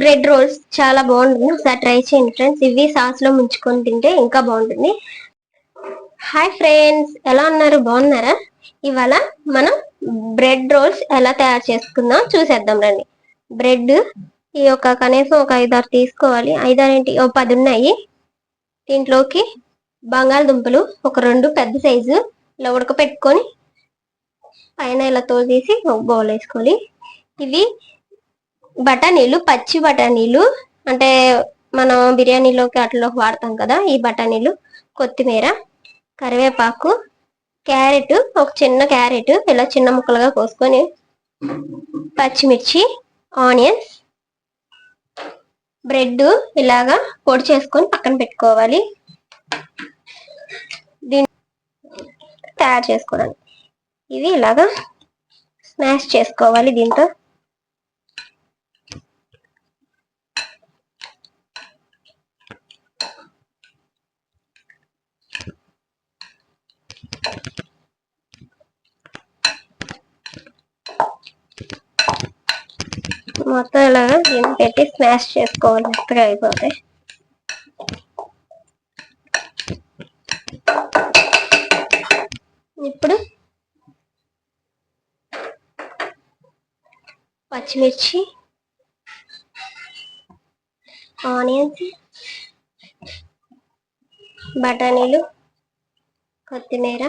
Bread roles చాలా బాగుంటుంది. ఒకసారి ట్రై చేయండి ఫ్రెండ్స్. ఇవి సాస్ లో ముంచుకొని తింటే ఇంకా బాగుంటుంది. హాయ్ ఫ్రెండ్స్, ఎలా ఉన్నారు? బాగున్నారా? ఇవాళ మనం బ్రెడ్ రోల్స్ ఎలా తయారు చేసుకుందాం చూసేద్దాం రండి. బ్రెడ్ ఈ ఒక కనీసం ఒక 5-6 తీసుకోవాలి. 5-6 ఏంటి, 10 ఉన్నాయి. దీంట్లోకి బంగాళదుంపలు ఒక 2 పెద్ద సైజు ఇలా ఉడకపెట్టుకొని పైన ఇలా తోలు తీసి ఒక బౌల్ వేసుకోవాలి. ఇవి బఠానీలు, పచ్చి బఠానీలు, అంటే మనం బిర్యానీలోకి అట్లలోకి వాడతాం కదా, ఈ బఠానీలు, కొత్తిమీర, కరివేపాకు, క్యారెట్, ఒక చిన్న క్యారెట్ ఇలా చిన్న ముక్కలుగా కోసుకొని, పచ్చిమిర్చి, ఆనియన్స్, బ్రెడ్ ఇలాగా పొడి చేసుకొని పక్కన పెట్టుకోవాలి. దీన్ని తయారు చేసుకోవడానికి ఇవి ఇలాగా స్మాష్ చేసుకోవాలి. దీంతో మొత్తం ఇలాగా దీన్ని పెట్టి స్మాష్ చేసుకోవాలి. మెత్తగా అయిపోతాయి. ఇప్పుడు పచ్చిమిర్చి, ఆనియన్స్, బఠానీలు, కొత్తిమీర,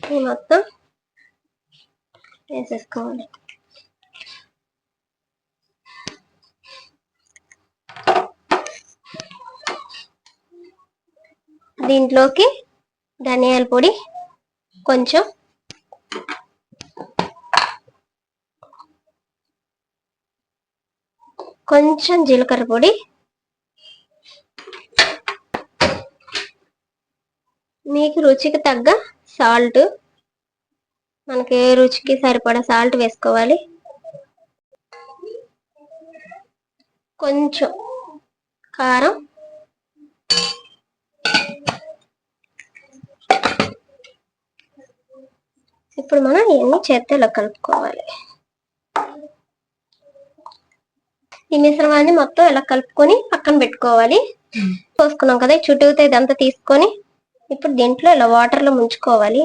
ఈ మొత్తం వేసేసుకోవాలి. దీంట్లోకి ధనియాల పొడి కొంచెం, జీలకర్ర పొడి, మీకు రుచికి తగ్గ సాల్ట్, మనకి రుచికి సరిపడా సాల్ట్ వేసుకోవాలి. కొంచెం కారం, ఇప్పుడు మనం ఇవన్నీ చేత్తో ఇలా కలుపుకోవాలి. ఈ మిశ్రమాన్ని మొత్తం ఇలా కలుపుకొని పక్కన పెట్టుకోవాలి. పోసుకున్నాం కదా, చుట్టూతో ఇదంతా తీసుకొని ఇప్పుడు దీంట్లో ఇలా వాటర్ లో ముంచుకోవాలి.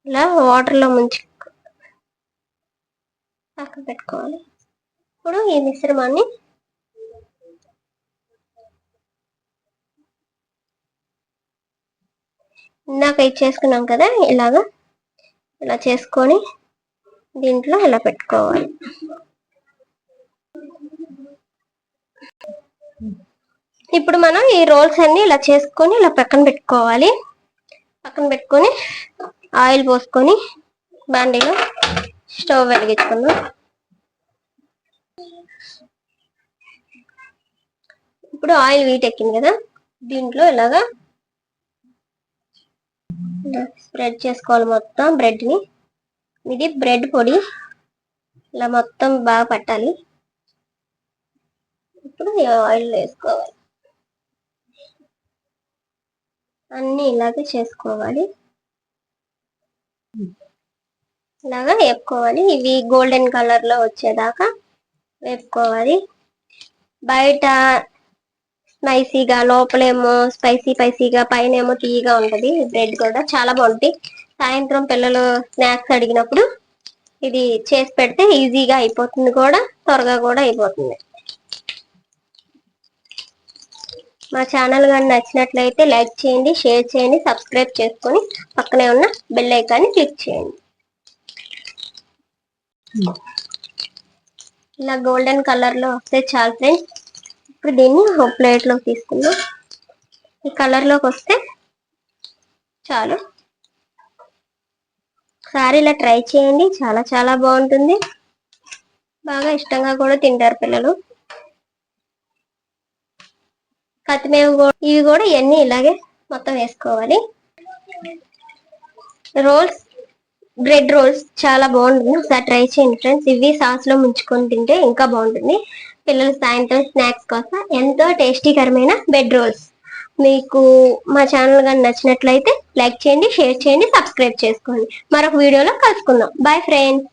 ఇలా వాటర్ లో ముంచి పక్కన పెట్టుకోవాలి. ఇప్పుడు ఈ మిశ్రమాన్ని ఇందాక ఇది చేసుకున్నాం కదా, ఇలా చేసుకొని దీంట్లో ఇలా పెట్టుకోవాలి. ఇప్పుడు మనం ఈ రోల్స్ అన్ని ఇలా చేసుకొని ఇలా పక్కన పెట్టుకోవాలి. పక్కన పెట్టుకొని ఆయిల్ పోసుకొని బాండీలో స్టవ్ వెలిగించుకుందాం. ఇప్పుడు ఆయిల్ వీటెక్కింది కదా, దీంట్లో ఇలాగా స్ప్రెడ్ చేసుకోవాలి మొత్తం బ్రెడ్ ని. ఇది బ్రెడ్ పొడి ఇలా మొత్తం బాగా పట్టాలి. ఇప్పుడు ఆయిల్ వేసుకోవాలి. అన్ని ఇలాగే చేసుకోవాలి. ఇలాగా వేపుకోవాలి. ఇవి గోల్డెన్ కలర్ లో వచ్చేదాకా వేపుకోవాలి. బయట స్పైసీగా, లోపలేమో స్పైసీగా, పైన ఏమో తీయగా ఉంటది. బ్రెడ్ కూడా చాలా బాగుంటుంది. సాయంత్రం పిల్లలు స్నాక్స్ అడిగినప్పుడు ఇది చేసి పెడితే ఈజీగా అయిపోతుంది, కూడా త్వరగా కూడా అయిపోతుంది. మా ఛానల్ కానీ నచ్చినట్లయితే లైక్ చేయండి, షేర్ చేయండి, సబ్స్క్రైబ్ చేసుకొని పక్కనే ఉన్న బెల్ ఐకాన్ని క్లిక్ చేయండి. ఇలా గోల్డెన్ కలర్ లో వస్తే చాలు ఫ్రెండ్స్. ఇప్పుడు దీన్ని ఒక ప్లేట్ లోకి తీసుకుందాం. ఈ కలర్ లోకి వస్తే చాలు. ఒకసారి ఇలా ట్రై చేయండి, చాలా చాలా బాగుంటుంది. బాగా ఇష్టంగా కూడా తింటారు పిల్లలు. కొత్తిమీర ఇవి కూడా ఇవన్నీ ఇలాగే మొత్తం వేసుకోవాలి. బ్రెడ్ రోల్స్ చాలా బాగుంటుంది. ఒకసారి ట్రై చేయండి ఫ్రెండ్స్. ఇవి సాస్ లో ముంచుకొని తింటే ఇంకా బాగుంటుంది. పిల్లలు సాయంత్రం స్నాక్స్ కోసం ఎంతో టేస్టీకరమైన బ్రెడ్ రోల్స్. మీకు మా ఛానల్ కానీ నచ్చినట్లయితే లైక్ చేయండి, షేర్ చేయండి, సబ్స్క్రైబ్ చేసుకోండి. మరొక వీడియోలో కలుసుకుందాం. Bye friends.